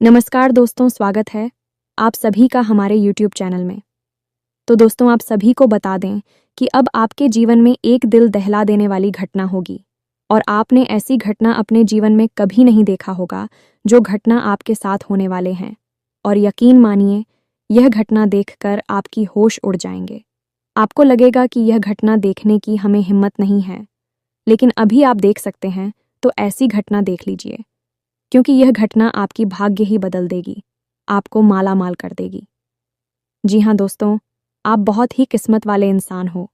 नमस्कार दोस्तों, स्वागत है आप सभी का हमारे YouTube चैनल में। तो दोस्तों, आप सभी को बता दें कि अब आपके जीवन में एक दिल दहला देने वाली घटना होगी और आपने ऐसी घटना अपने जीवन में कभी नहीं देखा होगा जो घटना आपके साथ होने वाले हैं। और यकीन मानिए, यह घटना देखकर आपकी होश उड़ जाएंगे। आपको लगेगा कि यह घटना देखने की हमें हिम्मत नहीं है, लेकिन अभी आप देख सकते हैं, तो ऐसी घटना देख लीजिए, क्योंकि यह घटना आपकी भाग्य ही बदल देगी, आपको माला माल कर देगी। जी हाँ दोस्तों, आप बहुत ही किस्मत वाले इंसान हो,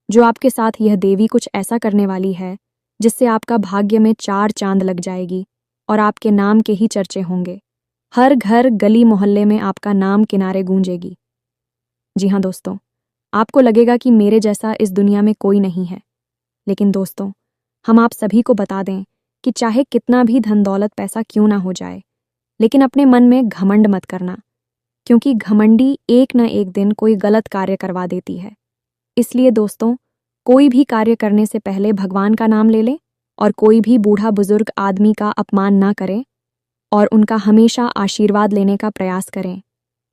जो आपके साथ यह देवी कुछ ऐसा करने वाली है जिससे आपका भाग्य में 4 चांद लग जाएगी और आपके नाम के ही चर्चे होंगे। हर घर गली मोहल्ले में आपका नाम किनारे गूंजेगी। जी हाँ दोस्तों, आपको लगेगा कि मेरे जैसा इस दुनिया में कोई नहीं है, लेकिन दोस्तों, हम आप सभी को बता दें कि चाहे कितना भी धन दौलत पैसा क्यों ना हो जाए, लेकिन अपने मन में घमंड मत करना, क्योंकि घमंडी एक न एक दिन कोई गलत कार्य करवा देती है। इसलिए दोस्तों, कोई भी कार्य करने से पहले भगवान का नाम ले लें और कोई भी बूढ़ा बुजुर्ग आदमी का अपमान ना करें और उनका हमेशा आशीर्वाद लेने का प्रयास करें।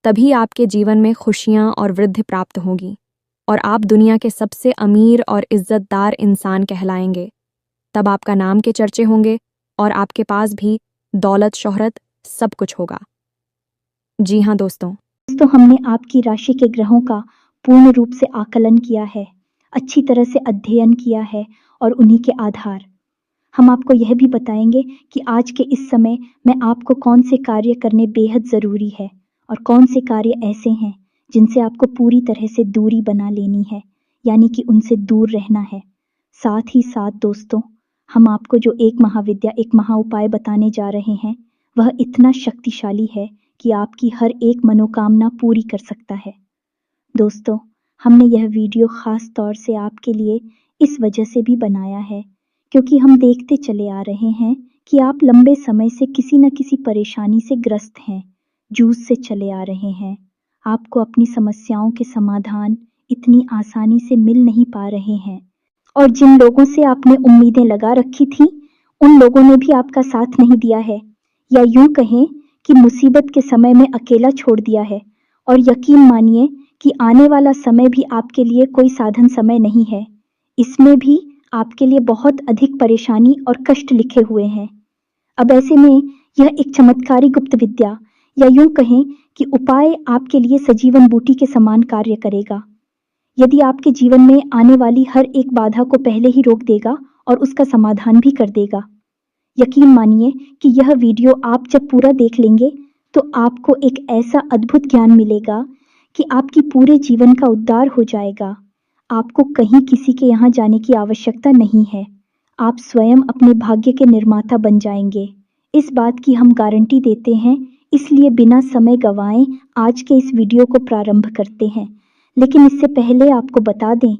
तभी आपके जीवन में खुशियाँ और वृद्धि प्राप्त होगी और आप दुनिया के सबसे अमीर और इज्जतदार इंसान कहलाएंगे। तब आपका नाम के चर्चे होंगे और आपके पास भी दौलत शोहरत सब कुछ होगा। जी हाँ दोस्तों, हमने आपकी राशि के ग्रहों का पूर्ण रूप से आकलन किया है, अच्छी तरह से अध्ययन किया है और उन्हीं के आधार हम आपको यह भी बताएंगे कि आज के इस समय में आपको कौन से कार्य करने बेहद ज़रूरी है और कौन से कार्य ऐसे हैं जिनसे आपको पूरी तरह से दूरी बना लेनी है, यानी कि उनसे दूर रहना है। साथ ही साथ दोस्तों, हम आपको जो एक महाविद्या, एक महाउपाय बताने जा रहे हैं, वह इतना शक्तिशाली है कि आपकी हर एक मनोकामना पूरी कर सकता है। दोस्तों, हमने यह वीडियो खास तौर से आपके लिए इस वजह से भी बनाया है क्योंकि हम देखते चले आ रहे हैं कि आप लंबे समय से किसी न किसी परेशानी से ग्रस्त हैं, जूझ से चले आ रहे हैं। आपको अपनी समस्याओं के समाधान इतनी आसानी से मिल नहीं पा रहे हैं और जिन लोगों से आपने उम्मीदें लगा रखी थी, उन लोगों ने भी आपका साथ नहीं दिया है, या यूं कहें कि मुसीबत के समय में अकेला छोड़ दिया है। और यकीन मानिए कि आने वाला समय भी आपके लिए कोई साधन समय नहीं है। इसमें भी आपके लिए बहुत अधिक परेशानी और कष्ट लिखे हुए हैं। अब ऐसे में यह एक चमत्कारी गुप्त विद्या, या यूं कहें कि उपाय आपके लिए सजीवन बूटी के समान कार्य करेगा। यदि आपके जीवन में आने वाली हर एक बाधा को पहले ही रोक देगा और उसका समाधान भी कर देगा। यकीन मानिए कि यह वीडियो आप जब पूरा देख लेंगे तो आपको एक ऐसा अद्भुत ज्ञान मिलेगा कि आपकी पूरे जीवन का उद्धार हो जाएगा। आपको कहीं किसी के यहाँ जाने की आवश्यकता नहीं है। आप स्वयं अपने भाग्य के निर्माता बन जाएंगे। इस बात की हम गारंटी देते हैं, इसलिए बिना समय गंवाए आज के इस वीडियो को प्रारंभ करते हैं। लेकिन इससे पहले आपको बता दें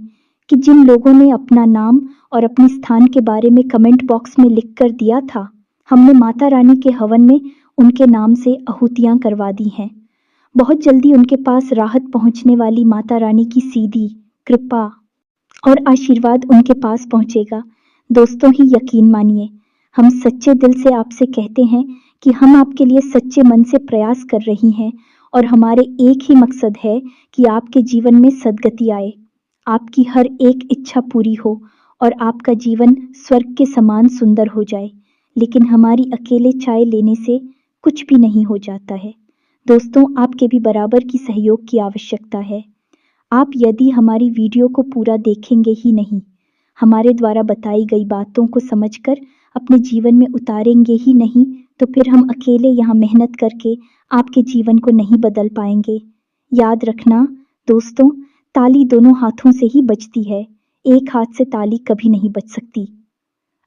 कि जिन लोगों ने अपना नाम और अपने स्थान के बारे में कमेंट बॉक्स में लिख कर दिया था, हमने माता रानी के हवन में उनके नाम से आहुतियां करवा दी हैं। बहुत जल्दी उनके पास राहत पहुंचने वाली माता रानी की सीधी कृपा और आशीर्वाद उनके पास पहुंचेगा। दोस्तों, ही यकीन मानिए, हम सच्चे दिल से आपसे कहते हैं कि हम आपके लिए सच्चे मन से प्रयास कर रही हैं और हमारे एक ही मकसद है कि आपके जीवन में सद्गति आए, आपकी हर एक इच्छा पूरी हो और आपका जीवन स्वर्ग के समान सुंदर हो जाए। लेकिन हमारी अकेले चाय लेने से कुछ भी नहीं हो जाता है। दोस्तों, आपके भी बराबर की सहयोग की आवश्यकता है। आप यदि हमारी वीडियो को पूरा देखेंगे ही नहीं, हमारे द्वारा बताई गई बातों को समझकर अपने जीवन में उतारेंगे ही नहीं, तो फिर हम अकेले यहाँ मेहनत करके आपके जीवन को नहीं बदल पाएंगे। याद रखना दोस्तों, ताली दोनों हाथों से ही बजती है, एक हाथ से ताली कभी नहीं बज सकती।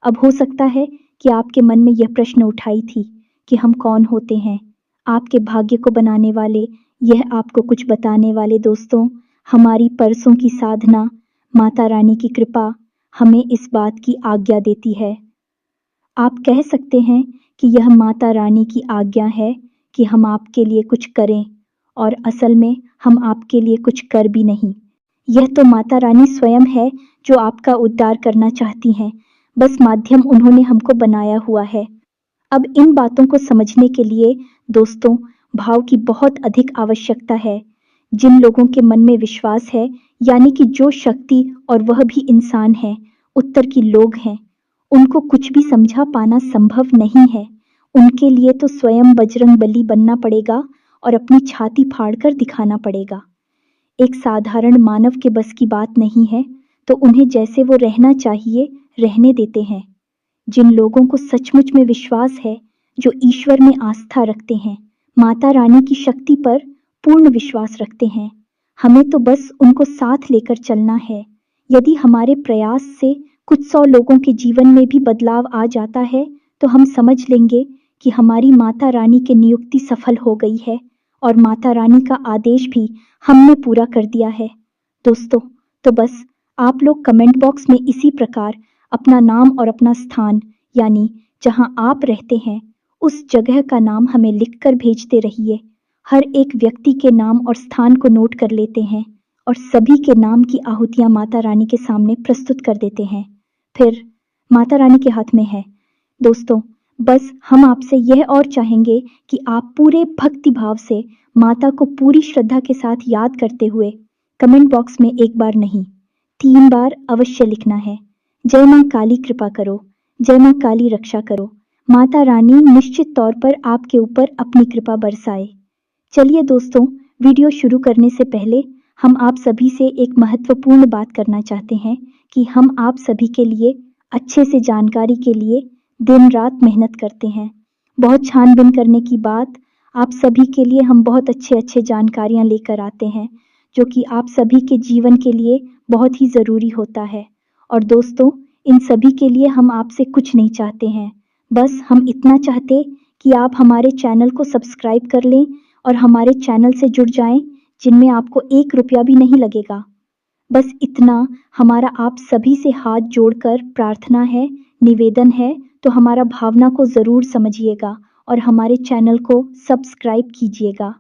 अब हो सकता है कि आपके मन में यह प्रश्न उठाई थी कि हम कौन होते हैं, आपके भाग्य को बनाने वाले, यह आपको कुछ बताने वाले। दोस्तों, हमारी परसों की साधना, माता रानी की कृपा हमें इस बात की आज्ञा देती है। आप कह सकते हैं कि यह माता रानी की आज्ञा है कि हम आपके लिए कुछ करें, और असल में हम आपके लिए कुछ कर भी नहीं। यह तो माता रानी स्वयं है जो आपका उद्धार करना चाहती हैं, बस माध्यम उन्होंने हमको बनाया हुआ है। अब इन बातों को समझने के लिए दोस्तों भाव की बहुत अधिक आवश्यकता है। जिन लोगों के मन में विश्वास है, यानी कि जो शक्ति और वह भी इंसान है, उत्तर की लोग हैं, उनको कुछ भी समझा पाना संभव नहीं है। उनके लिए तो स्वयं बजरंग बली बनना पड़ेगा और अपनी छाती फाड़कर दिखाना पड़ेगा। एक साधारण मानव के बस की बात नहीं है, तो उन्हें जैसे वो रहना चाहिए रहने देते हैं। जिन लोगों को सचमुच में विश्वास है, जो ईश्वर में आस्था रखते हैं, माता रानी की शक्ति पर पूर्ण विश्वास रखते हैं, हमें तो बस उनको साथ लेकर चलना है। यदि हमारे प्रयास से कुछ 100 लोगों के जीवन में भी बदलाव आ जाता है, तो हम समझ लेंगे कि हमारी माता रानी की नियुक्ति सफल हो गई है और माता रानी का आदेश भी हमने पूरा कर दिया है। दोस्तों, तो बस आप लोग कमेंट बॉक्स में इसी प्रकार अपना नाम और अपना स्थान, यानी जहां आप रहते हैं, उस जगह का नाम हमें लिखकर भेजते रहिए। हर एक व्यक्ति के नाम और स्थान को नोट कर लेते हैं और सभी के नाम की आहुतियां माता रानी के सामने प्रस्तुत कर देते हैं। फिर माता रानी के हाथ में है। दोस्तों, बस हम आपसे यह और चाहेंगे कि आप पूरे भक्ति भाव से माता को पूरी श्रद्धा के साथ याद करते हुए कमेंट बॉक्स में एक बार नहीं, 3 बार अवश्य लिखना है। जय मां काली कृपा करो, जय मां काली रक्षा करो। माता रानी निश्चित तौर पर आपके ऊपर अपनी कृपा बरसाए। चलिए दोस्तों, वीडियो शुरू करने से पहले हम आप सभी से एक महत्वपूर्ण बात करना चाहते हैं कि हम आप सभी के लिए अच्छे से जानकारी के लिए दिन रात मेहनत करते हैं। बहुत छानबीन करने की बात, आप सभी के लिए हम बहुत अच्छे जानकारियां लेकर आते हैं, जो कि आप सभी के जीवन के लिए बहुत ही ज़रूरी होता है। और दोस्तों, इन सभी के लिए हम आपसे कुछ नहीं चाहते हैं, बस हम इतना चाहते कि आप हमारे चैनल को सब्सक्राइब कर लें और हमारे चैनल से जुड़ जाएं, जिनमें आपको 1 रुपया भी नहीं लगेगा। बस इतना हमारा आप सभी से हाथ जोड़कर प्रार्थना है, निवेदन है, तो हमारा भावना को ज़रूर समझिएगा और हमारे चैनल को सब्सक्राइब कीजिएगा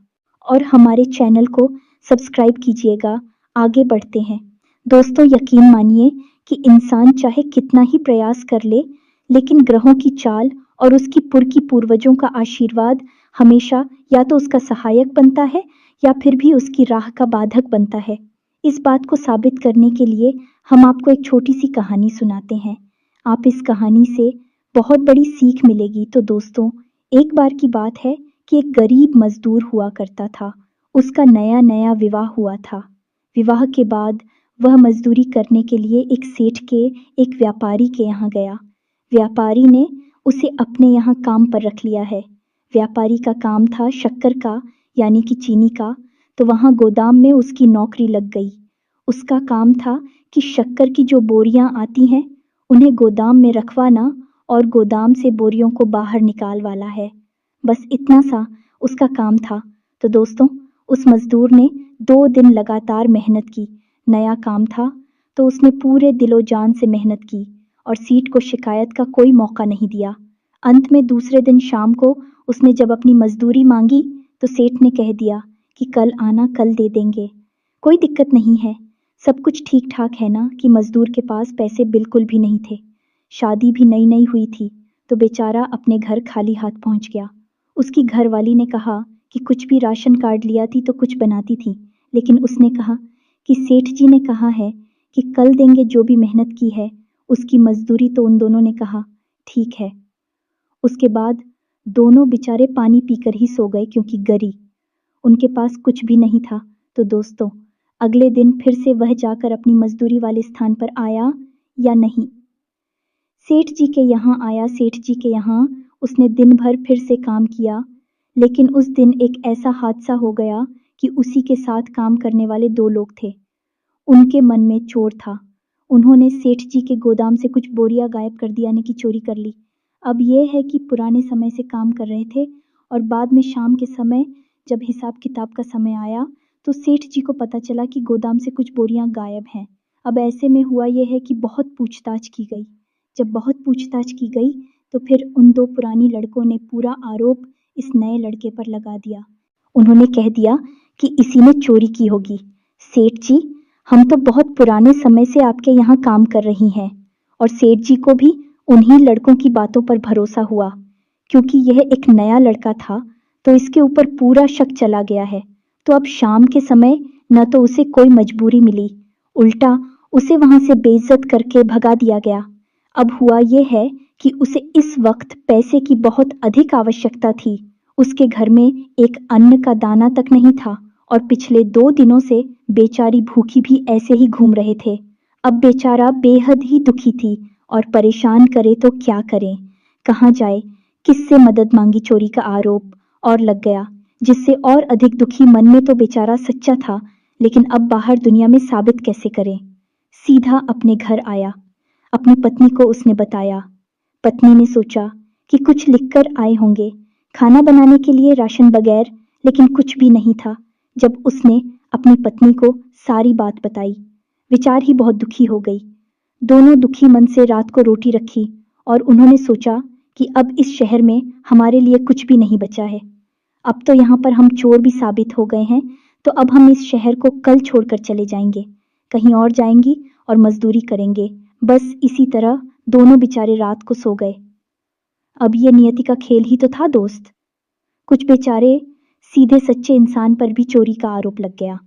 और हमारे चैनल को सब्सक्राइब कीजिएगा। आगे बढ़ते हैं। दोस्तों, यकीन मानिए कि इंसान चाहे कितना ही प्रयास कर ले, लेकिन ग्रहों की चाल और उसकी पुरखी पूर्वजों का आशीर्वाद हमेशा या तो उसका सहायक बनता है या फिर भी उसकी राह का बाधक बनता है। इस बात को साबित करने के लिए हम आपको एक छोटी सी कहानी सुनाते हैं। आप इस कहानी से बहुत बड़ी सीख मिलेगी। तो दोस्तों, एक बार की बात है कि एक गरीब मजदूर हुआ करता था। उसका नया नया विवाह हुआ था। विवाह के बाद वह मजदूरी करने के लिए एक सेठ के, एक व्यापारी के यहाँ गया। व्यापारी ने उसे अपने यहाँ काम पर रख लिया है। व्यापारी का काम था शक्कर का, यानी कि चीनी का, तो वहाँ गोदाम में उसकी नौकरी लग गई। उसका काम था कि शक्कर की जो बोरियां आती हैं, उन्हें गोदाम में रखवाना और गोदाम से बोरियों को बाहर निकाल वाला है। बस इतना सा उसका काम था। तो दोस्तों, उस मजदूर ने 2 दिन लगातार मेहनत की। नया काम था तो उसने पूरे दिलो जान से मेहनत की और सीट को शिकायत का कोई मौका नहीं दिया। अंत में दूसरे दिन शाम को उसने जब अपनी मजदूरी मांगी, तो सेठ ने कह दिया कि कल आना, कल दे देंगे, कोई दिक्कत नहीं है, सब कुछ ठीक ठाक है ना। कि मजदूर के पास पैसे बिल्कुल भी नहीं थे। शादी भी नई नई हुई थी, तो बेचारा अपने घर खाली हाथ पहुंच गया। उसकी घरवाली ने कहा कि कुछ भी राशन कार्ड लिया थी तो कुछ बनाती थी, लेकिन उसने कहा कि सेठ जी ने कहा है कि कल देंगे, जो भी मेहनत की है उसकी मजदूरी। तो उन दोनों ने कहा ठीक है। उसके बाद दोनों बेचारे पानी पीकर ही सो गए, क्योंकि गरी उनके पास कुछ भी नहीं था। तो दोस्तों, अगले दिन फिर से वह जाकर अपनी मजदूरी वाले स्थान पर आया या नहीं? सेठ जी के यहाँ आया। सेठ जी के यहाँ उसने दिन भर फिर से काम किया, लेकिन उस दिन एक ऐसा हादसा हो गया कि उसी के साथ काम करने वाले 2 लोग थे। उनके मन में चोर था। उन्होंने सेठ जी के गोदाम से कुछ बोरियां गायब कर दी, यानी कि चोरी कर ली। अब यह है कि पुराने समय से काम कर रहे थे और बाद में शाम के समय जब हिसाब किताब का समय आया, तो सेठ जी को पता चला कि गोदाम से कुछ बोरियां गायब हैं। अब ऐसे में हुआ यह है कि बहुत पूछताछ की गई। जब बहुत पूछताछ की गई, तो फिर उन 2 पुरानी लड़कों ने पूरा आरोप इस नए लड़के पर लगा दिया। उन्होंने कह दिया कि इसी ने चोरी की होगी। सेठ जी, हम तो बहुत पुराने समय से आपके यहाँ काम कर रही हैं। और सेठ जी को भी उन्हीं लड़कों की बातों पर भरोसा हुआ क्योंकि यह एक नया लड़का था तो इसके ऊपर पूरा शक चला गया है। तो अब शाम के समय न तो उसे कोई मजबूरी मिली, उल्टा उसे वहां से बेइज्जत करके भगा दिया गया। अब हुआ ये है कि उसे इस वक्त पैसे की बहुत अधिक आवश्यकता थी। उसके घर में एक अन्न का दाना तक नहीं था और पिछले 2 दिनों से बेचारी भूखी भी ऐसे ही घूम रहे थे। अब बेचारा बेहद ही दुखी थी और परेशान करे तो क्या करे, कहाँ जाए, किससे मदद मांगी, चोरी का आरोप और लग गया, जिससे और अधिक दुखी। मन में तो बेचारा सच्चा था, लेकिन अब बाहर दुनिया में साबित कैसे करे। सीधा अपने घर आया, अपनी पत्नी को उसने बताया। पत्नी ने सोचा कि कुछ लिखकर आए होंगे, खाना बनाने के लिए राशन बगैर, लेकिन कुछ भी नहीं था। जब उसने अपनी पत्नी को सारी बात बताई, विचार ही बहुत दुखी हो गई। दोनों दुखी मन से रात को रोटी रखी और उन्होंने सोचा कि अब इस शहर में हमारे लिए कुछ भी नहीं बचा है। अब तो यहाँ पर हम चोर भी साबित हो गए हैं, तो अब हम इस शहर को कल छोड़कर चले जाएंगे, कहीं और जाएंगी और मजदूरी करेंगे। बस इसी तरह दोनों बेचारे रात को सो गए। अब ये नियति का खेल ही तो था दोस्त। कुछ बेचारे सीधे सच्चे इंसान पर भी चोरी का आरोप लग गया।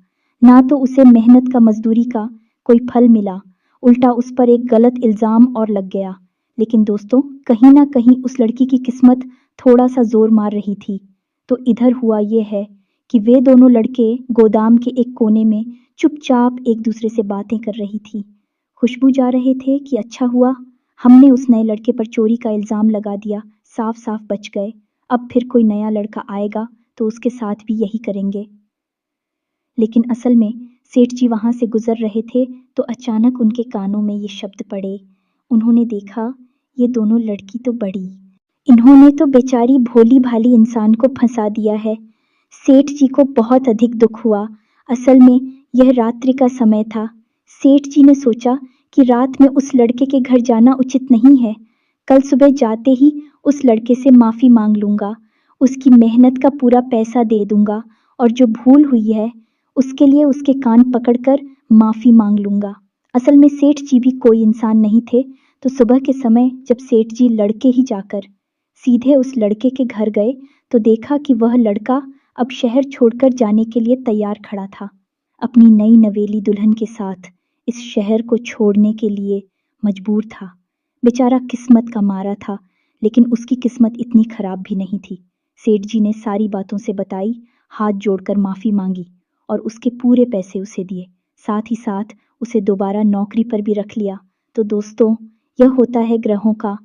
ना तो उसे मेहनत का, मजदूरी का कोई फल मिला, उल्टा उस पर एक गलत इल्जाम और लग गया। लेकिन दोस्तों, कहीं ना कहीं उस लड़की की किस्मत थोड़ा सा जोर मार रही थी। तो इधर हुआ ये है कि वे दोनों लड़के गोदाम के एक कोने में चुपचाप एक दूसरे से बातें कर रही थी। खुशबू जा रहे थे कि अच्छा हुआ हमने उस नए लड़के पर चोरी का इल्जाम लगा दिया, साफ साफ बच गए। अब फिर कोई नया लड़का आएगा तो उसके साथ भी यही करेंगे। लेकिन असल में सेठ जी वहां से गुजर रहे थे तो अचानक उनके कानों में ये शब्द पड़े। उन्होंने देखा, ये दोनों लड़की तो बड़ी, इन्होंने तो बेचारी भोली भाली इंसान को फंसा दिया है। सेठ जी को बहुत अधिक दुख हुआ। असल में यह रात्रि का समय था। सेठ जी ने सोचा कि रात में उस लड़के के घर जाना उचित नहीं है। कल सुबह जाते ही उस लड़के से माफी मांग लूंगा, उसकी मेहनत का पूरा पैसा दे दूंगा और जो भूल हुई है उसके लिए उसके कान पकड़कर माफी मांग लूंगा। असल में सेठ जी भी कोई इंसान नहीं थे। तो सुबह के समय जब सेठ जी लड़के ही जाकर सीधे उस लड़के के घर गए तो देखा कि वह लड़का अब शहर छोड़कर जाने के लिए तैयार खड़ा था, अपनी नई नवेली दुल्हन के साथ इस शहर को छोड़ने के लिए मजबूर था। बेचारा किस्मत का मारा था, लेकिन उसकी किस्मत इतनी खराब भी नहीं थी। सेठ जी ने सारी बातों से बताई, हाथ जोड़कर माफी मांगी और उसके पूरे पैसे उसे दिए। साथ ही साथ उसे दोबारा नौकरी पर भी रख लिया। तो दोस्तों, यह होता है ग्रहों का।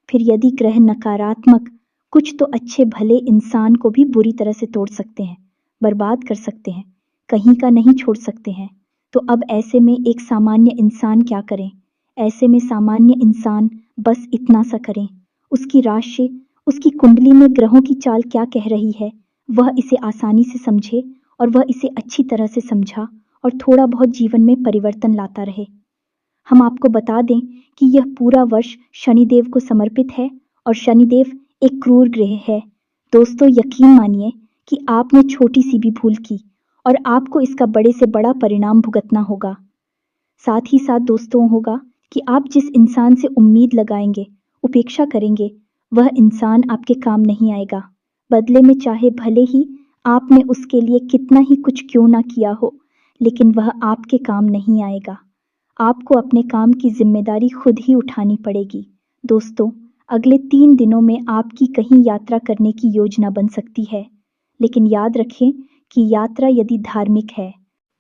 फिर यदि ग्रह नकारात्मक, कुछ तो अच्छे भले इंसान को भी बुरी तरह से तोड़ सकते हैं, बर्बाद कर सकते हैं, कहीं का नहीं छोड़ सकते हैं। तो अब ऐसे में एक सामान्य इंसान क्या करें? ऐसे में सामान्य इंसान बस इतना सा करें, उसकी राशि, उसकी कुंडली में ग्रहों की चाल क्या कह रही है, वह इसे आसानी से समझे और वह इसे अच्छी तरह से समझा और थोड़ा बहुत जीवन में परिवर्तन लाता रहे। हम आपको बता दें कि यह पूरा वर्ष शनिदेव को समर्पित है और शनिदेव एक क्रूर ग्रह है। दोस्तों, यकीन मानिए कि आपने छोटी सी भी भूल की और आपको इसका बड़े से बड़ा परिणाम भुगतना होगा। साथ ही साथ दोस्तों होगा कि आप जिस इंसान से उम्मीद लगाएंगे, उपेक्षा करेंगे, वह इंसान आपके काम नहीं आएगा। बदले में चाहे भले ही आपने उसके लिए कितना ही कुछ क्यों ना किया हो, लेकिन वह आपके काम नहीं आएगा। आपको अपने काम की जिम्मेदारी खुद ही उठानी पड़ेगी। दोस्तों, अगले 3 दिनों में आपकी कहीं यात्रा करने की योजना बन सकती है, लेकिन याद रखें कि यात्रा यदि धार्मिक है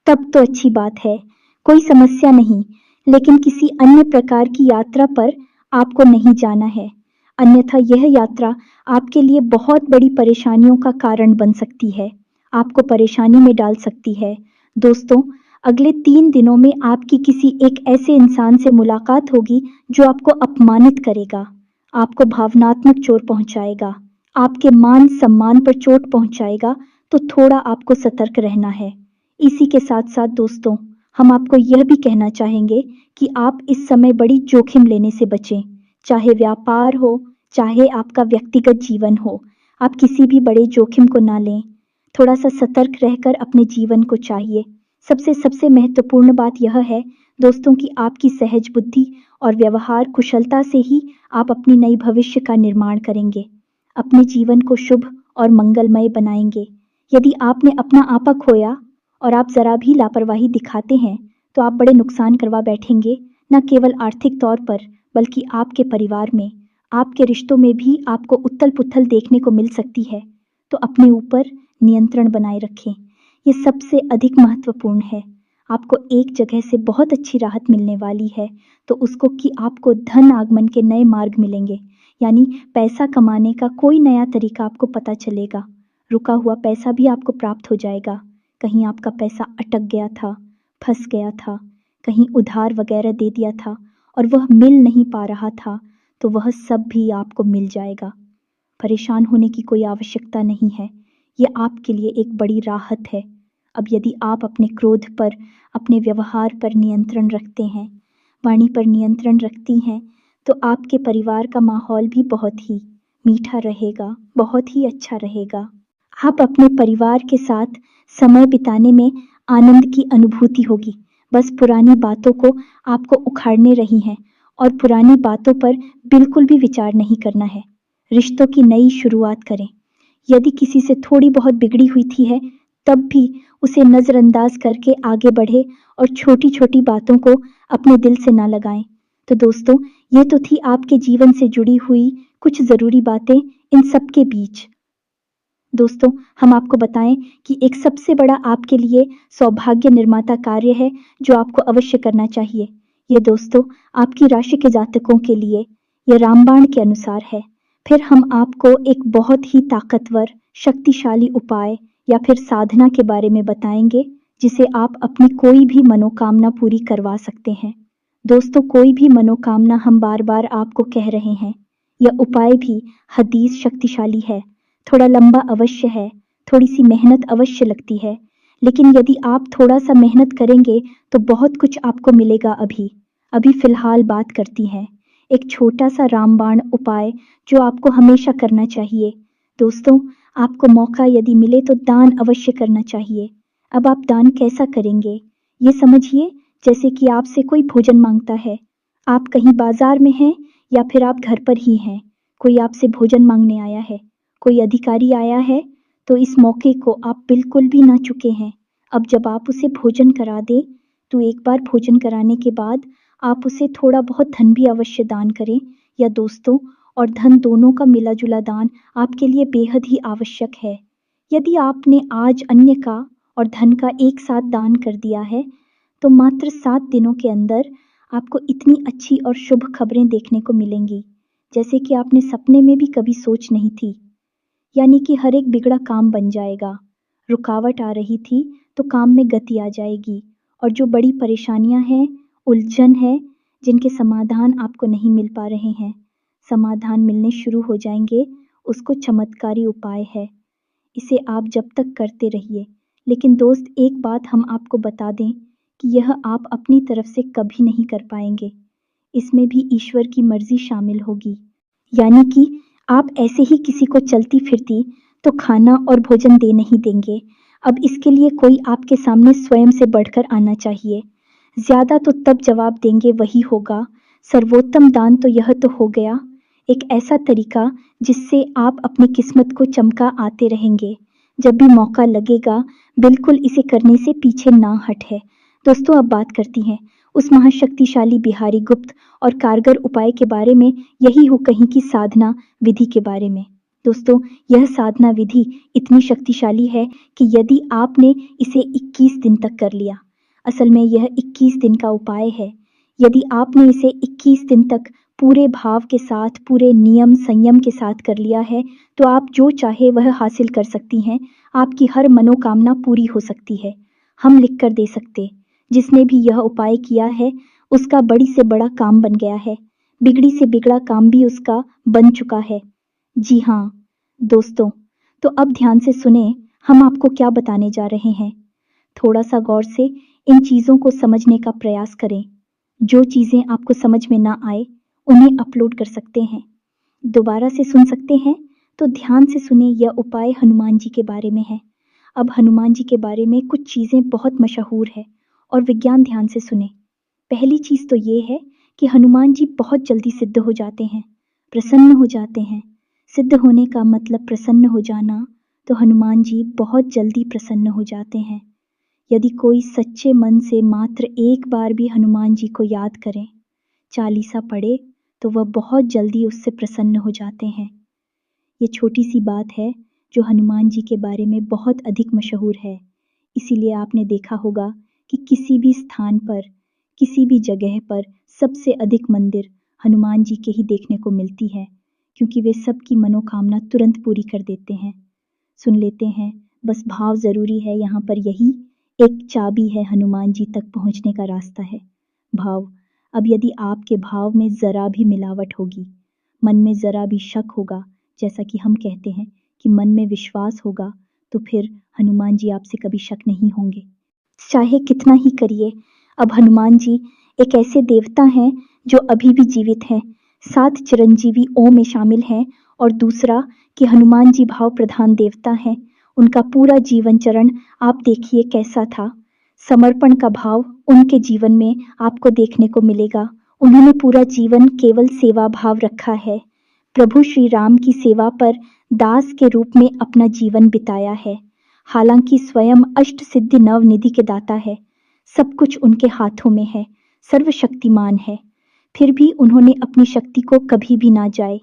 तब तो अच्छी बात है, कोई समस्या नहीं। लेकिन किसी अन्य प्रकार की यात्रा पर आपको नहीं जाना है, अन्यथा यह यात्रा आपके लिए बहुत बड़ी परेशानियों का कारण बन सकती है, आपको परेशानी में डाल सकती है। दोस्तों, अगले 3 दिनों में आपकी किसी एक ऐसे इंसान से मुलाकात होगी जो आपको अपमानित करेगा, आपको भावनात्मक चोट पहुंचाएगा, आपके मान सम्मान पर चोट पहुंचाएगा। तो थोड़ा आपको सतर्क रहना है। इसी के साथ साथ दोस्तों, हम आपको यह भी कहना चाहेंगे कि आप इस समय बड़ी जोखिम लेने से बचें। चाहे व्यापार हो, चाहे आपका व्यक्तिगत जीवन हो, आप किसी भी बड़े जोखिम को ना लें। थोड़ा सा सतर्क रहकर अपने जीवन को चाहिए। सबसे महत्वपूर्ण बात यह है दोस्तों कि आपकी सहज बुद्धि और व्यवहार कुशलता से ही आप अपनी नई भविष्य का निर्माण करेंगे। अपने जीवन को शुभ और मंगलमय बनाएंगे। यदि आपने अपना आपा खोया और आप जरा भी लापरवाही दिखाते हैं तो आप बड़े नुकसान करवा बैठेंगे, न केवल आर्थिक तौर पर बल्कि आपके परिवार में, आपके रिश्तों में भी आपको उथल पुथल देखने को मिल सकती है। तो अपने ऊपर नियंत्रण बनाए रखें, ये सबसे अधिक महत्वपूर्ण है। आपको एक जगह से बहुत अच्छी राहत मिलने वाली है तो उसको कि आपको धन आगमन के नए मार्ग मिलेंगे, यानी पैसा कमाने का कोई नया तरीका आपको पता चलेगा। रुका हुआ पैसा भी आपको प्राप्त हो जाएगा। कहीं आपका पैसा अटक गया था, फंस गया था, कहीं उधार वगैरह दे दिया था और वह मिल नहीं पा रहा था, तो वह सब भी आपको मिल जाएगा। परेशान होने की कोई आवश्यकता नहीं है, ये आपके लिए एक बड़ी राहत है। अब यदि आप अपने क्रोध पर, अपने व्यवहार पर नियंत्रण रखते हैं, वाणी पर नियंत्रण रखती हैं, तो आपके परिवार का माहौल भी बहुत ही मीठा रहेगा, बहुत ही अच्छा रहेगा। आप अपने परिवार के साथ समय बिताने में आनंद की अनुभूति होगी। बस पुरानी बातों को आपको उखाड़ने रही हैं और पुरानी बातों पर बिल्कुल भी विचार नहीं करना है। रिश्तों की नई शुरुआत करें। यदि किसी से थोड़ी बहुत बिगड़ी हुई थी है, तब भी उसे नज़रअंदाज करके आगे बढ़े और छोटी छोटी बातों को अपने दिल से ना लगाएं। तो दोस्तों, ये तो थी आपके जीवन से जुड़ी हुई कुछ ज़रूरी बातें इन सब के बीच। दोस्तों, हम आपको बताएं कि एक सबसे बड़ा आपके लिए सौभाग्य निर्माता कार्य है जो आपको अवश्य करना चाहिए। ये दोस्तों आपकी राशि के जातकों के लिए ये रामबाण के अनुसार है। फिर हम आपको एक बहुत ही ताकतवर, शक्तिशाली उपाय या फिर साधना के बारे में बताएंगे जिसे आप अपनी कोई भी मनोकामना पूरी करवा सकते हैं। दोस्तों, कोई भी मनोकामना हम बार बार आपको कह रहे हैं, यह उपाय भी हदीस शक्तिशाली है। थोड़ा लंबा अवश्य है, थोड़ी सी मेहनत अवश्य लगती है, लेकिन यदि आप थोड़ा सा मेहनत करेंगे तो बहुत कुछ आपको मिलेगा। अभी फिलहाल बात करती हैं एक छोटा सा रामबाण उपाय जो आपको हमेशा करना चाहिए। दोस्तों, आपको मौका यदि मिले तो दान अवश्य करना चाहिए। अब आप दान कैसा करेंगे, ये समझिए जैसे कि आपसे कोई भोजन मांगता है। आप कहीं बाजार में हैं या फिर आप घर पर ही हैं, कोई आपसे भोजन मांगने आया है, कोई अधिकारी आया है, तो इस मौके को आप बिल्कुल भी ना चुके हैं। अब जब आप उसे भोजन करा दें तो एक बार भोजन कराने के बाद आप उसे थोड़ा बहुत धन भी अवश्य दान करें। या दोस्तों, और धन दोनों का मिला जुला दान आपके लिए बेहद ही आवश्यक है। यदि आपने आज अन्य का और धन का एक साथ दान कर दिया है तो मात्र 7 दिनों के अंदर आपको इतनी अच्छी और शुभ खबरें देखने को मिलेंगी जैसे कि आपने सपने में भी कभी सोच नहीं थी। यानी कि हर एक बिगड़ा काम बन जाएगा। रुकावट आ रही थी तो काम में गति आ जाएगी और जो बड़ी परेशानियां हैं, उलझन है, जिनके समाधान आपको नहीं मिल पा रहे हैं, समाधान मिलने शुरू हो जाएंगे। उसको चमत्कारी उपाय है, इसे आप जब तक करते रहिए। लेकिन दोस्त, एक बात हम आपको बता दें कि यह आप अपनी तरफ से कभी नहीं कर पाएंगे, इसमें भी ईश्वर की मर्जी शामिल होगी। यानी कि आप ऐसे ही किसी को चलती फिरती तो खाना और भोजन दे नहीं देंगे। अब इसके लिए कोई आपके सामने स्वयं से बढ़कर आना चाहिए। ज्यादा तो तब जवाब देंगे वही होगा। सर्वोत्तम दान तो यह तो हो गया, एक ऐसा तरीका जिससे आप अपनी किस्मत को चमका आते रहेंगे। जब भी मौका लगेगा बिल्कुल इसे करने से पीछे ना हटे। दोस्तों, अब बात करती हैं उस महाशक्तिशाली बिहारी गुप्त और कारगर उपाय के बारे में, यही हो कहीं की साधना विधि के बारे में। दोस्तों, यह साधना विधि इतनी शक्तिशाली है कि यदि आपने इसे 21 दिन तक कर लिया, असल में यह 21 दिन का उपाय है। यदि आपने इसे 21 दिन तक पूरे भाव के साथ, पूरे नियम संयम के साथ कर लिया है, तो आप जो चाहे वह हासिल कर सकती हैं। आपकी हर मनोकामना पूरी हो सकती है। हम लिख कर दे सकते। जिसने भी यह उपाय किया है उसका बड़ी से बड़ा काम बन गया है, बिगड़ी से बिगड़ा काम भी उसका बन चुका है। जी हाँ दोस्तों, तो अब ध्यान से सुने हम आपको क्या बताने जा रहे हैं। थोड़ा सा गौर से इन चीज़ों को समझने का प्रयास करें। जो चीज़ें आपको समझ में ना आए उन्हें अपलोड कर सकते हैं, दोबारा से सुन सकते हैं। तो ध्यान से सुने, यह उपाय हनुमान जी के बारे में है। अब हनुमान जी के बारे में कुछ चीज़ें बहुत मशहूर है और विज्ञान ध्यान से सुने। पहली चीज़ तो ये है कि हनुमान जी बहुत जल्दी सिद्ध हो जाते हैं, प्रसन्न हो जाते हैं, सिद्ध होने का मतलब प्रसन्न हो जाना, तो हनुमान जी बहुत जल्दी प्रसन्न हो जाते हैं। यदि कोई सच्चे मन से मात्र एक बार भी हनुमान जी को याद करे, चालीसा पढ़े, तो वह बहुत जल्दी उससे प्रसन्न हो जाते हैं। ये छोटी सी बात है जो हनुमान जी के बारे में बहुत अधिक मशहूर है। इसीलिए आपने देखा होगा कि किसी भी स्थान पर, किसी भी जगह पर सबसे अधिक मंदिर हनुमान जी के ही देखने को मिलती है, क्योंकि वे सबकी मनोकामना तुरंत पूरी कर देते हैं। सुन लेते हैं, बस भाव ज़रूरी है। यहाँ पर यही एक चाबी है, हनुमान जी तक पहुँचने का रास्ता है, भाव। अब यदि आपके भाव में ज़रा भी मिलावट होगी, मन में ज़रा भी शक होगा, जैसा कि हम कहते हैं कि मन में विश्वास होगा, तो फिर हनुमान जी आपसे कभी शक नहीं होंगे, चाहे कितना ही करिए। अब हनुमान जी एक ऐसे देवता हैं जो अभी भी जीवित हैं। 7 चिरंजीवी ओं में शामिल हैं, और दूसरा कि हनुमान जी भाव प्रधान देवता हैं। उनका पूरा जीवन चरण आप देखिए कैसा था। समर्पण का भाव उनके जीवन में आपको देखने को मिलेगा। उन्होंने पूरा जीवन केवल सेवा भाव रखा है। प्रभु श्री राम की सेवा पर दास के रूप में अपना जीवन बिताया है। हालांकि स्वयं अष्ट सिद्धि नवनिधि के दाता है, सब कुछ उनके हाथों में है, सर्वशक्तिमान है, फिर भी उन्होंने अपनी शक्ति को कभी भी ना जाए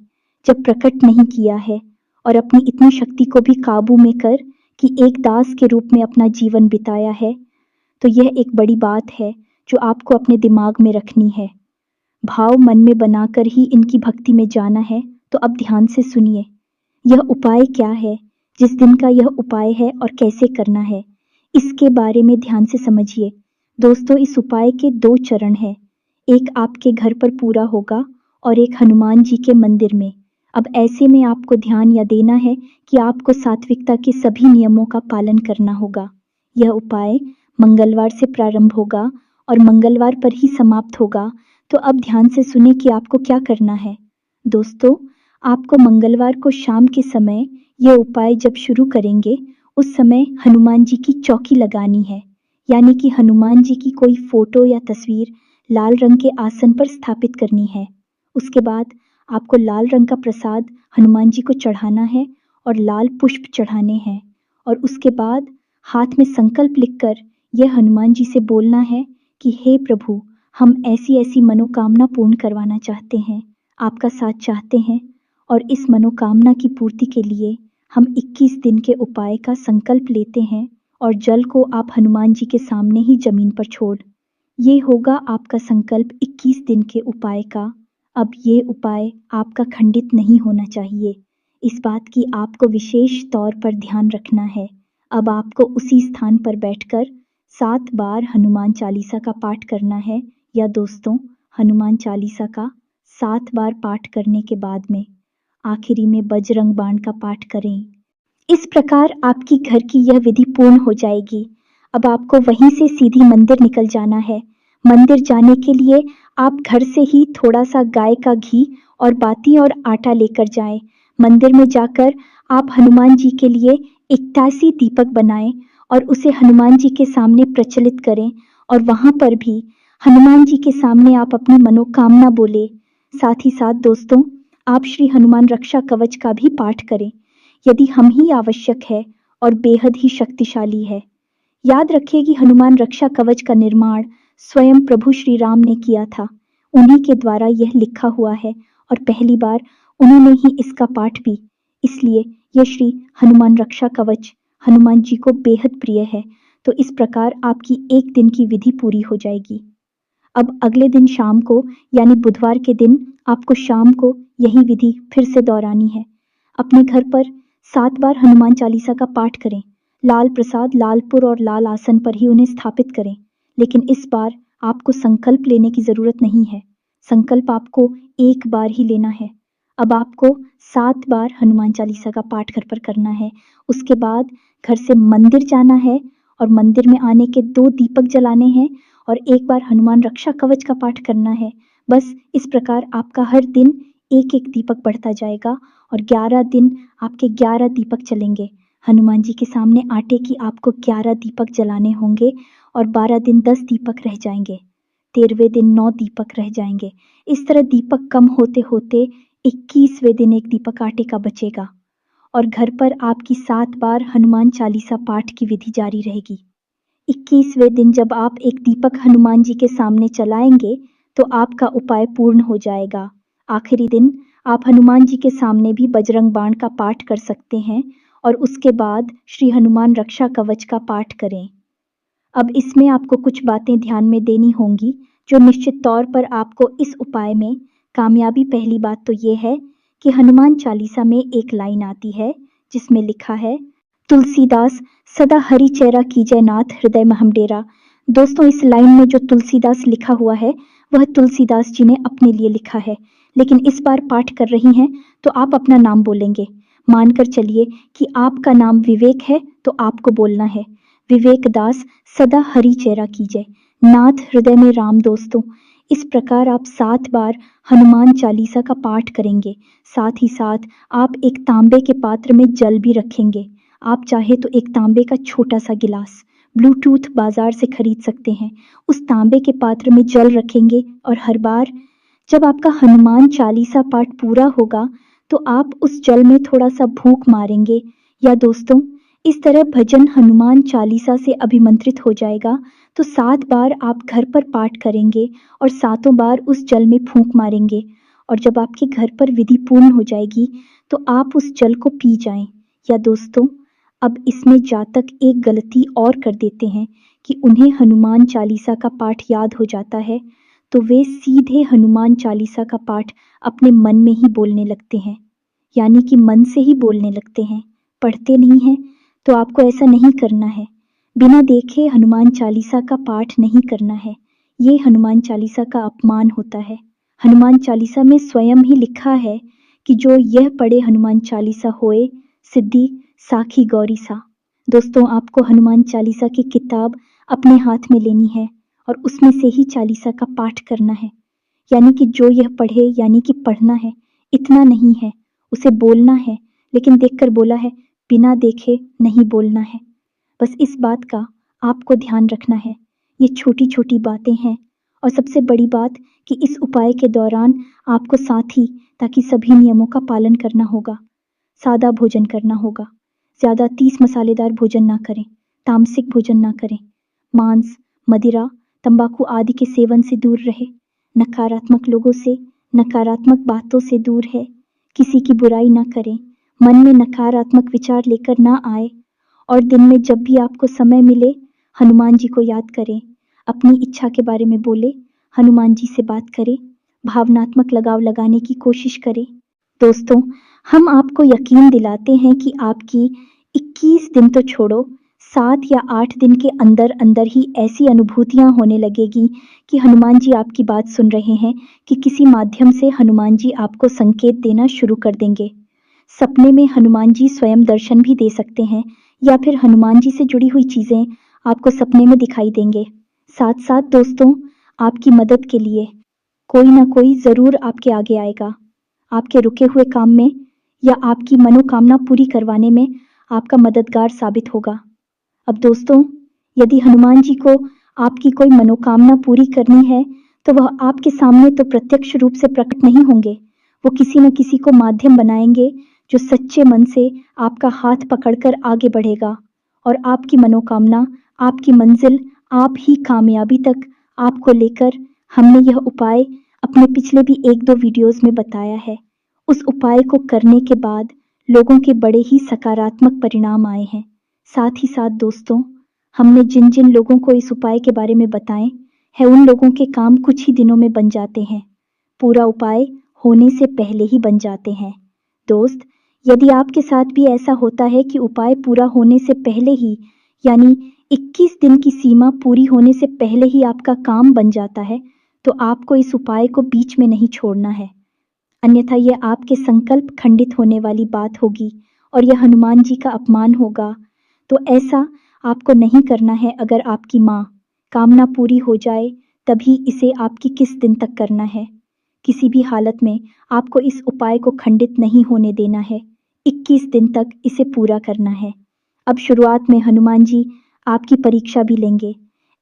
जब प्रकट नहीं किया है, और अपनी इतनी शक्ति को भी काबू में कर कि एक दास के रूप में अपना जीवन बिताया है। तो यह एक बड़ी बात है जो आपको अपने दिमाग में रखनी है। भाव मन में बनाकर ही इनकी भक्ति में जाना है। तो अब ध्यान से सुनिए, यह उपाय क्या है, जिस दिन का यह उपाय है और कैसे करना है, इसके बारे में ध्यान से समझिए। दोस्तों, इस उपाय के 2 चरण हैं, एक आपके घर पर पूरा होगा और एक हनुमान जी के मंदिर में। अब ऐसे में आपको ध्यान यह देना है कि आपको सात्विकता के सभी नियमों का पालन करना होगा। यह उपाय मंगलवार से प्रारंभ होगा और मंगलवार पर ही समाप्त होगा। तो अब ध्यान से सुने कि आपको क्या करना है। दोस्तों, आपको मंगलवार को शाम के समय यह उपाय जब शुरू करेंगे, उस समय हनुमान जी की चौकी लगानी है, यानी कि हनुमान जी की कोई फोटो या तस्वीर लाल रंग के आसन पर स्थापित करनी है। उसके बाद आपको लाल रंग का प्रसाद हनुमान जी को चढ़ाना है और लाल पुष्प चढ़ाने हैं, और उसके बाद हाथ में संकल्प लिखकर यह हनुमान जी से बोलना है कि हे प्रभु, हम ऐसी ऐसी मनोकामना पूर्ण करवाना चाहते हैं, आपका साथ चाहते हैं, और इस मनोकामना की पूर्ति के लिए हम 21 दिन के उपाय का संकल्प लेते हैं, और जल को आप हनुमान जी के सामने ही जमीन पर छोड़। ये होगा आपका संकल्प 21 दिन के उपाय का। अब ये उपाय आपका खंडित नहीं होना चाहिए, इस बात की आपको विशेष तौर पर ध्यान रखना है। अब आपको उसी स्थान पर बैठकर 7 बार हनुमान चालीसा का पाठ करना है, या दोस्तों, हनुमान चालीसा का 7 बार पाठ करने के बाद में आखिरी में बजरंग बाण का पाठ करें। इस प्रकार आपकी घर की यह विधि पूर्ण हो जाएगी। अब आपको वहीं से सीधी मंदिर निकल जाना है। मंदिर जाने के लिए आप घर से ही थोड़ा सा गाय का घी और बाती और आटा लेकर जाएं। मंदिर में जाकर आप हनुमान जी के लिए 81 दीपक बनाएं और उसे हनुमान जी के सामने प्रज्वलित करें, और वहां पर भी हनुमान जी के सामने आप अपनी मनोकामना बोले। साथ ही साथ दोस्तों, आप श्री हनुमान रक्षा कवच का भी पाठ करें, यदि हम ही आवश्यक है और बेहद ही शक्तिशाली है। याद रखिए कि हनुमान रक्षा कवच का निर्माण स्वयं प्रभु श्री राम ने किया था। उन्हीं के द्वारा यह लिखा हुआ है, और पहली बार उन्होंने ही इसका पाठ भी। इसलिए यह श्री हनुमान रक्षा कवच हनुमान जी को बेहद प्रिय है। तो इस प्रकार आपकी एक दिन की विधि पूरी हो जाएगी। अब अगले दिन शाम को, यानी बुधवार के दिन, आपको शाम को यही विधि फिर से दोहरानी है। अपने घर पर 7 बार हनुमान चालीसा का पाठ करें। लाल प्रसाद लालपुर और लाल आसन पर ही उन्हें स्थापित करें, लेकिन इस बार आपको संकल्प लेने की जरूरत नहीं है। संकल्प आपको एक बार ही लेना है। अब आपको 7 बार हनुमान चालीसा का पाठ घर पर करना है। उसके बाद घर से मंदिर जाना है, और मंदिर में आने के 2 दीपक जलाने हैं, और एक बार हनुमान रक्षा कवच का पाठ करना है। बस इस प्रकार आपका हर दिन एक एक दीपक बढ़ता जाएगा, और 11 दिन आपके 11 दीपक चलेंगे। हनुमान जी के सामने आटे की आपको 11 दीपक जलाने होंगे, और 12 दिन 10 दीपक रह जाएंगे, 13वें दिन 9 दीपक रह जाएंगे। इस तरह दीपक कम होते होते 21वें दिन एक दीपक आटे का बचेगा और घर पर आपकी 7 बार हनुमान चालीसा पाठ की विधि जारी रहेगी। 21वें दिन जब आप एक दीपक हनुमान जी के सामने जलाएंगे तो आपका उपाय पूर्ण हो जाएगा। आखिरी दिन आप हनुमान जी के सामने भी बजरंग बाण का पाठ कर सकते हैं और उसके बाद श्री हनुमान रक्षा कवच का पाठ करें। अब इसमें आपको कुछ बातें ध्यान में देनी होंगी जो निश्चित तौर पर आपको इस उपाय में कामयाबी। पहली बात तो ये है कि हनुमान चालीसा में एक लाइन आती है जिसमें लिखा है, तुलसीदास सदा हरि चेरा कीजय नाथ हृदय महम डेरा। दोस्तों, इस लाइन में जो तुलसीदास लिखा हुआ है वह तुलसीदास जी ने अपने लिए लिखा है, लेकिन इस बार पाठ कर रही हैं तो आप अपना नाम बोलेंगे। मानकर चलिए कि आपका नाम विवेक है तो आपको बोलना है, विवेक दास सदा हरि चेरा कीजय नाथ हृदय में राम। दोस्तों, इस प्रकार आप 7 बार हनुमान चालीसा का पाठ करेंगे। साथ ही साथ आप एक तांबे के पात्र में जल भी रखेंगे। आप चाहे तो एक तांबे का छोटा सा गिलास ब्लूटूथ बाजार से खरीद सकते हैं। उस तांबे के पात्र में जल रखेंगे और हर बार जब आपका हनुमान चालीसा पाठ पूरा होगा तो आप उस जल में थोड़ा सा फूंक मारेंगे। या दोस्तों, इस तरह भजन हनुमान चालीसा से अभिमंत्रित हो जाएगा तो 7 बार आप घर पर पाठ करेंगे और 7 बार उस जल में फूंक मारेंगे और जब आपके घर पर विधि पूर्ण हो जाएगी तो आप उस जल को पी जाएं। या दोस्तों, अब इसमें जातक एक गलती और कर देते हैं कि उन्हें हनुमान चालीसा का पाठ याद हो जाता है तो वे सीधे हनुमान चालीसा का पाठ अपने मन में ही बोलने लगते हैं, यानी कि मन से ही बोलने लगते हैं, पढ़ते नहीं हैं। तो आपको ऐसा नहीं करना है। बिना देखे हनुमान चालीसा का पाठ नहीं करना है। ये हनुमान चालीसा का अपमान होता है। हनुमान चालीसा में स्वयं ही लिखा है कि जो यह पढ़े हनुमान चालीसा होए सिद्धि साखी गौरी सा। दोस्तों, आपको हनुमान चालीसा की किताब अपने हाथ में लेनी है और उसमें से ही चालीसा का पाठ करना है। यानी कि जो यह पढ़े, यानी कि पढ़ना है, इतना नहीं है, उसे बोलना है। लेकिन देखकर बोला है, बिना देखे नहीं बोलना है। बस इस बात का आपको ध्यान रखना है। ये छोटी छोटी बातें हैं और सबसे बड़ी बात कि इस उपाय के दौरान आपको साथ ही ताकि सभी नियमों का पालन करना होगा। सादा भोजन करना होगा, ज़्यादा 30 मसालेदार भोजन ना करें, तामसिक भोजन ना करें, मांस, मदिरा, तंबाकू आदि के सेवन से दूर रहे, नकारात्मक लोगों से, नकारात्मक बातों से दूर है, किसी की बुराई ना करें, मन में नकारात्मक विचार लेकर ना आए और दिन में जब भी आपको समय मिले हनुमान जी को याद करें, अपनी इच्छा के बारे में बोले, हनुमान जी से बात करें, भावनात्मक लगाव लगाने की कोशिश करें। दोस्तों, हम आपको यकीन दिलाते हैं कि आपकी 21 दिन तो छोड़ो, 7 या 8 दिन के अंदर अंदर ही ऐसी अनुभूतियां होने लगेगी कि हनुमान जी आपकी बात सुन रहे हैं कि किसी माध्यम से हनुमान जी आपको संकेत देना शुरू कर देंगे। सपने में हनुमान जी स्वयं दर्शन भी दे सकते हैं या फिर हनुमान जी से जुड़ी हुई चीज़ें आपको सपने में दिखाई देंगे। साथ साथ दोस्तों, आपकी मदद के लिए कोई ना कोई ज़रूर आपके आगे आएगा, आपके रुके हुए काम में या आपकी मनोकामना पूरी करवाने में आपका मददगार साबित होगा। अब दोस्तों, यदि हनुमान जी को आपकी कोई मनोकामना पूरी करनी है तो वह आपके सामने तो प्रत्यक्ष रूप से प्रकट नहीं होंगे, वो किसी न किसी को माध्यम बनाएंगे जो सच्चे मन से आपका हाथ पकड़कर आगे बढ़ेगा और आपकी मनोकामना, आपकी मंजिल, आप ही कामयाबी तक आपको लेकर। हमने यह उपाय अपने पिछले भी 1-2 वीडियोस में बताया है। उस उपाय को करने के बाद लोगों के बड़े ही सकारात्मक परिणाम आए हैं। साथ ही साथ दोस्तों, हमने जिन जिन लोगों को इस उपाय के बारे में बताएं है उन लोगों के काम कुछ ही दिनों में बन जाते हैं, पूरा उपाय होने से पहले ही बन जाते हैं। दोस्त, यदि आपके साथ भी ऐसा होता है कि उपाय पूरा होने से पहले ही, यानी 21 दिन की सीमा पूरी होने से पहले ही आपका काम बन जाता है, तो आपको इस उपाय को बीच में नहीं छोड़ना है, अन्यथा यह आपके संकल्प खंडित होने वाली बात होगी और यह हनुमान जी का अपमान होगा। तो ऐसा आपको नहीं करना है। अगर आपकी माँ कामना पूरी हो जाए तभी इसे आपकी किस दिन तक करना है। किसी भी हालत में आपको इस उपाय को खंडित नहीं होने देना है, 21 दिन तक इसे पूरा करना है। अब शुरुआत में हनुमान जी आपकी परीक्षा भी लेंगे,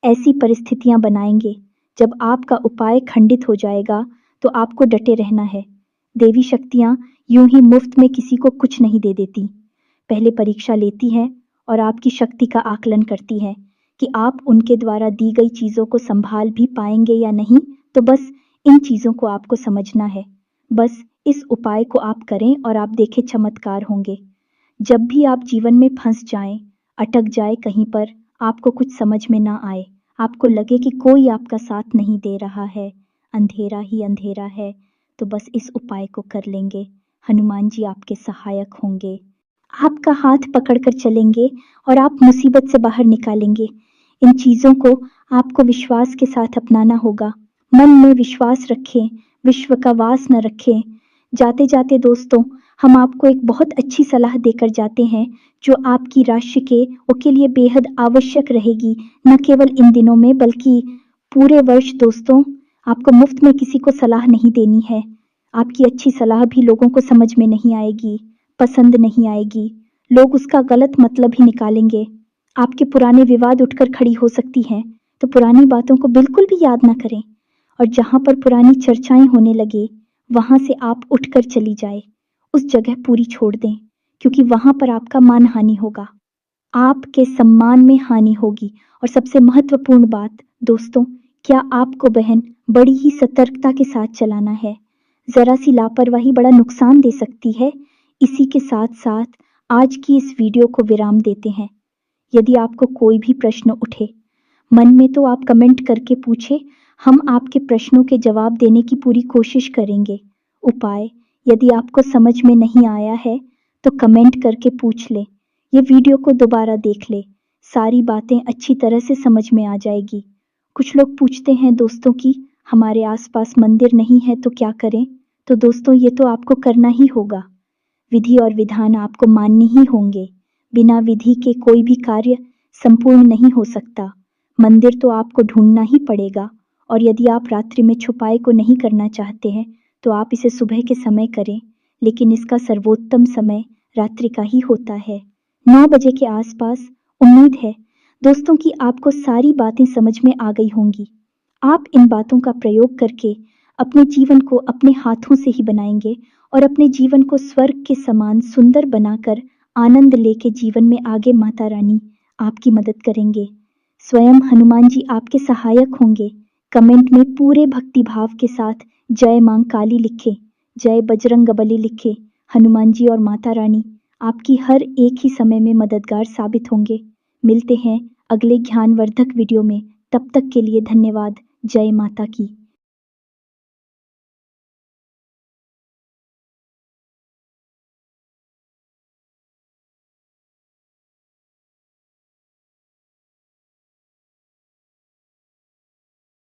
ऐसी परिस्थितियां बनाएंगे जब आपका उपाय खंडित हो जाएगा तो आपको डटे रहना है। देवी शक्तियाँ यूं ही मुफ्त में किसी को कुछ नहीं दे देती। पहले परीक्षा लेती है और आपकी शक्ति का आकलन करती है कि आप उनके द्वारा दी गई चीज़ों को संभाल भी पाएंगे या नहीं। तो बस इन चीज़ों को आपको समझना है। बस इस उपाय को आप करें और आप देखें चमत्कार होंगे। जब भी आप जीवन में फंस जाएं, अटक जाए कहीं पर, आपको कुछ समझ में ना आए, आपको लगे कि कोई आपका साथ नहीं दे रहा है, अंधेरा ही अंधेरा है, तो बस इस उपाय को कर लेंगे। हनुमान जी आपके सहायक होंगे, आपका हाथ पकड़कर चलेंगे और आप मुसीबत से बाहर निकालेंगे। इन चीज़ों को आपको विश्वास के साथ अपनाना होगा। मन में विश्वास रखें, विश्व का वास न रखें। जाते जाते दोस्तों, हम आपको एक बहुत अच्छी सलाह देकर जाते हैं जो आपकी राशि के लिए बेहद आवश्यक रहेगी, न केवल इन दिनों में बल्कि पूरे वर्ष। दोस्तों, आपको मुफ्त में किसी को सलाह नहीं देनी है। आपकी अच्छी सलाह भी लोगों को समझ में नहीं आएगी, पसंद नहीं आएगी, लोग उसका गलत मतलब ही निकालेंगे। आपके पुराने विवाद उठकर खड़ी हो सकती हैं, तो पुरानी बातों को बिल्कुल भी याद ना करें और जहां पर पुरानी चर्चाएं होने लगे वहां से आप उठकर चली जाए, उस जगह पूरी छोड़ दें, क्योंकि वहां पर आपका मान हानि होगा, आपके सम्मान में हानि होगी। और सबसे महत्वपूर्ण बात दोस्तों, क्या आपको बहन बड़ी ही सतर्कता के साथ चलाना है। जरा सी लापरवाही बड़ा नुकसान दे सकती है। इसी के साथ साथ आज की इस वीडियो को विराम देते हैं। यदि आपको कोई भी प्रश्न उठे मन में तो आप कमेंट करके पूछे, हम आपके प्रश्नों के जवाब देने की पूरी कोशिश करेंगे। उपाय यदि आपको समझ में नहीं आया है तो कमेंट करके पूछ ले, ये वीडियो को दोबारा देख ले, सारी बातें अच्छी तरह से समझ में आ जाएगी। कुछ लोग पूछते हैं दोस्तों कि हमारे आसपास मंदिर नहीं है तो क्या करें। तो दोस्तों, ये तो आपको करना ही होगा। विधि और विधान आपको मानने ही होंगे। बिना विधि के कोई भी कार्य संपूर्ण नहीं हो सकता। मंदिर तो आपको ढूंढना ही पड़ेगा, और यदि आप रात्रि में छुपाई को नहीं करना चाहते हैं तो आप इसे सुबह के समय करें, लेकिन इसका सर्वोत्तम समय रात्रि का ही होता है, 9 बजे के आसपास। उम्मीद है दोस्तों कि आपको सारी बातें समझ में आ गई होंगी। आप इन बातों का प्रयोग करके अपने जीवन को अपने हाथों से ही बनाएंगे और अपने जीवन को स्वर्ग के समान सुंदर बनाकर आनंद लेके जीवन में आगे माता रानी आपकी मदद करेंगे। स्वयं हनुमान जी आपके सहायक होंगे। कमेंट में पूरे भक्ति भाव के साथ जय मां काली लिखे, जय बजरंगबली लिखे। हनुमान जी और माता रानी आपकी हर एक ही समय में मददगार साबित होंगे। मिलते हैं अगले ज्ञानवर्धक वीडियो में, तब तक के लिए धन्यवाद। जय माता की।